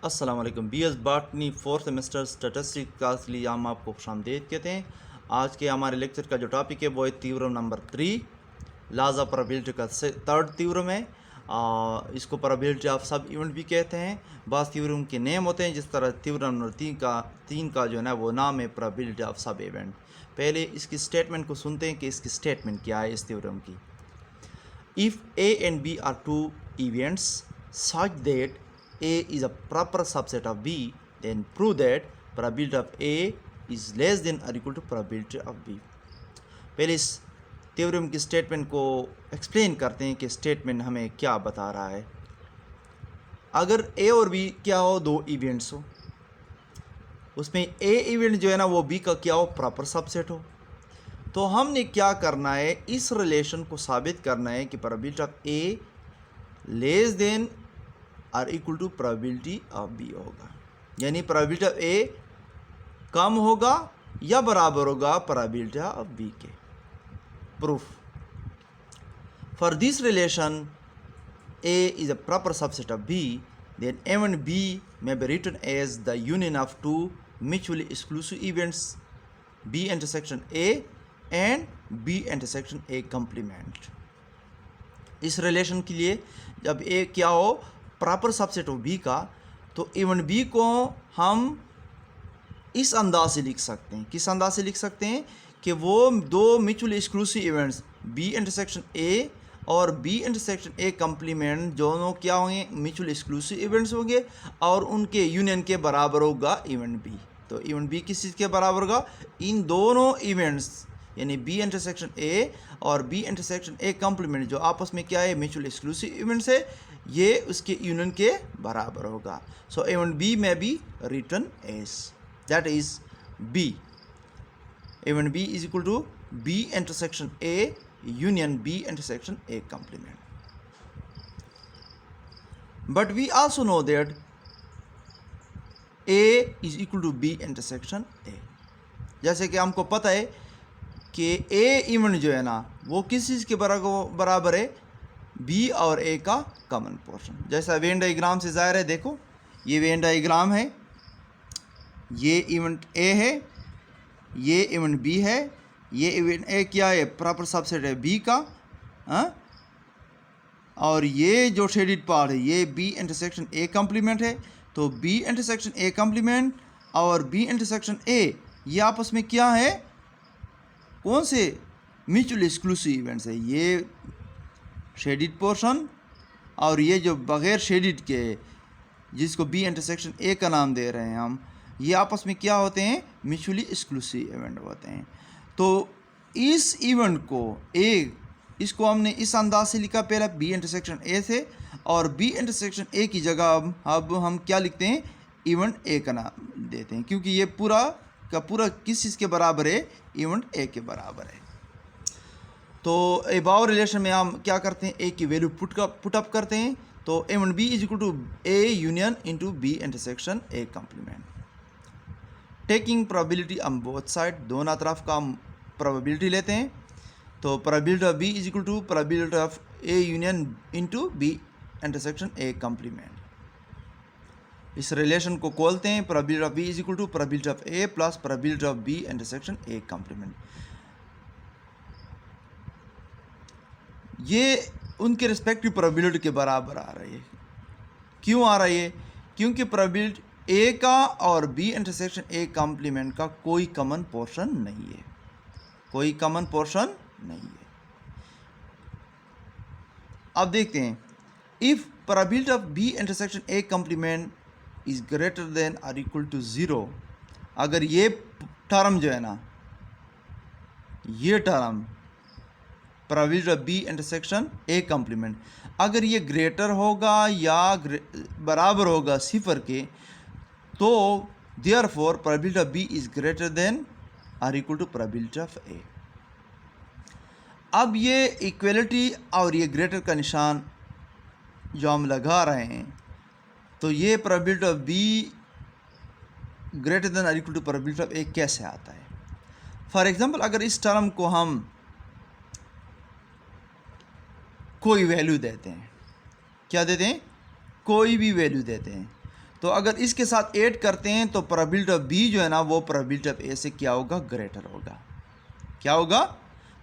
अस्सलाम वालेकुम। BS botany 4th semester statistics class के लिए हम आपको खुशामदीद कहते हैं। आज के हमारे लेक्चर का जो टॉपिक है वो है theorem number 3, laws of probability का थर्ड थ्योरम है। इसको प्रोबेबिलिटी ऑफ सब इवेंट भी कहते हैं। बास थ्योरम के नेम होते हैं, जिस तरह थ्योरम नंबर 3 का जो है ना वो नाम है प्रोबेबिलिटी ऑफ सब इवेंट। पहले इसकी स्टेटमेंट को सुनते हैं कि इसकी स्टेटमेंट क्या है इस थ्योरम की। If A and B are two events such that A is a proper subset of B, then prove that probability of A is less than or equal to probability of B. पहले इस theorem की statement को explain करते हैं कि statement हमें क्या बता रहा है। अगर A और B क्या हो, दो इवेंट्स हो, उसमें A इवेंट जो है ना वो B का क्या हो, प्रॉपर सबसेट हो, तो हमने क्या करना है, इस रिलेशन को साबित करना है कि probability of A less than और equal to probability of B होगा। यानी प्रोबेबिलिटी ऑफ ए कम होगा या बराबर होगा प्रोबेबिलिटी ऑफ बी के। Proof for this relation A is a proper subset of B, then A and B may be written as the union of two mutually exclusive events B intersection A and B intersection A complement. इस relation के लिए जब ए क्या हो, proper subset हो B का, तो even be को हम इस अंदाज से लिख सकते हैं। किस अंदाज से लिख सकते हैं कि वो दो mutually exclusive events B intersection A और बी इंटरसेक्शन ए कम्प्लीमेंट दोनों क्या होंगे, म्यूचुअली एक्सक्लूसिव इवेंट्स होंगे और उनके यूनियन के बराबर होगा इवेंट बी। तो इवेंट बी किस चीज़ के बराबर होगा, इन दोनों इवेंट्स यानी बी इंटरसेक्शन ए और बी इंटरसेक्शन ए कम्प्लीमेंट जो आपस में क्या है, म्यूचुअल एक्सक्लूसिव इवेंट्स है, ये उसके यूनियन के बराबर होगा। So event B may be written as that is B. Event B is equal to B intersection A union B intersection A complement. But we also know that A is equal to B intersection A. जैसे कि हमको पता है कि ए event जो है ना वो किस चीज़ के बराबर है, बी और ए का कॉमन पोर्शन। जैसा वेन डाइग्राम से ज़ाहिर है, देखो ये वेन डाइग्राम है, ये इवेंट ए है, ये इवेंट बी है, ये इवेंट ए क्या है, प्रॉपर सबसेट है बी का, और ये जो शेडिड पार्ट है ये बी इंटरसेक्शन ए कम्प्लीमेंट है। तो बी इंटरसेक्शन ए कम्प्लीमेंट और बी इंटरसेक्शन ए ये आपस में क्या है, कौन से म्यूचुअल एक्सक्लूसिव इवेंट्स है, ये शेडिड पोर्शन और ये जो बग़ैर शेडिड के जिसको बी इंटरसेक्शन ए का नाम दे रहे हैं हम, ये आपस में क्या होते हैं, म्यूचुअली एक्सक्लूसिव इवेंट होते हैं। तो इस इवेंट को इसको हमने इस अंदाज से लिखा, पहला बी इंटरसेक्शन ए से, और बी इंटरसेक्शन ए की जगह अब हम क्या लिखते हैं, इवेंट ए का नाम देते हैं, क्योंकि ये पूरा का पूरा किस चीज़ के बराबर है, इवेंट ए के बराबर है। तो एबाव रिलेशन में हम क्या करते हैं, ए की वैल्यू पुटअप करते हैं। तो event B is equal to A union into B intersection A complement. Taking probability on both side, दोनों तरफ का हम प्रोबेबिलिटी लेते हैं। तो probability of B is equal to probability of A union into B intersection A complement. इस relation को खोलते हैं, probability of B is equal to probability of A plus probability of B intersection A complement. ये उनके respective probability के बराबर आ रही है। क्यों आ रही है, क्योंकि प्रोबेबिलिटी ए का और बी इंटरसेक्शन ए कम्प्लीमेंट का कोई कॉमन पोर्शन नहीं है, कोई कॉमन पोर्शन नहीं है। अब देखते हैं, if probability of B intersection A complement is greater than और इक्वल टू ज़ीरो, अगर ये टर्म जो है ना, ये term probability of B intersection A complement अगर ये ग्रेटर होगा या बराबर होगा सिफर के, तो therefore probability of B is greater than और equal to probability of A. अब ये इक्वलिटी और ये ग्रेटर का निशान जो हम लगा रहे हैं, तो ये probability of be greater than और इक्वल टू प्रोबेबिलिटी ऑफ ए कैसे आता है। फॉर एग्जांपल, अगर इस टर्म को हम कोई वैल्यू देते हैं, क्या देते हैं, कोई भी वैल्यू देते हैं, तो अगर इसके साथ ऐड करते हैं तो प्रोबेबिलिटी ऑफ बी जो है ना वो प्रोबेबिलिटी ऑफ ए से क्या होगा, ग्रेटर होगा। क्या होगा,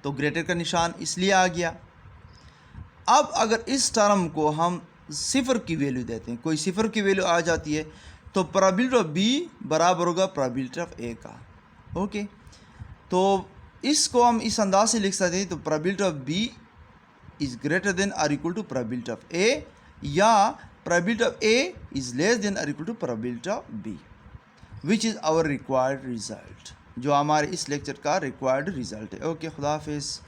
तो ग्रेटर का निशान इसलिए आ गया। अब अगर इस टर्म को हम सिफर की वैल्यू देते हैं, कोई सिफर की वैल्यू आ जाती है, तो प्रोबेबिलिटी ऑफ बी बराबर होगा प्रोबेबिलिटी ऑफ ए का। ओके, तो इसको हम इस अंदाज से लिख सकते हैं, तो probability of B is greater than और equal to probability of A, या probability of A is less than और equal to probability of B, which is our required result, जो हमारे इस लेक्चर का रिक्वायर्ड रिजल्ट है। ओके, खुदा हाफिज़।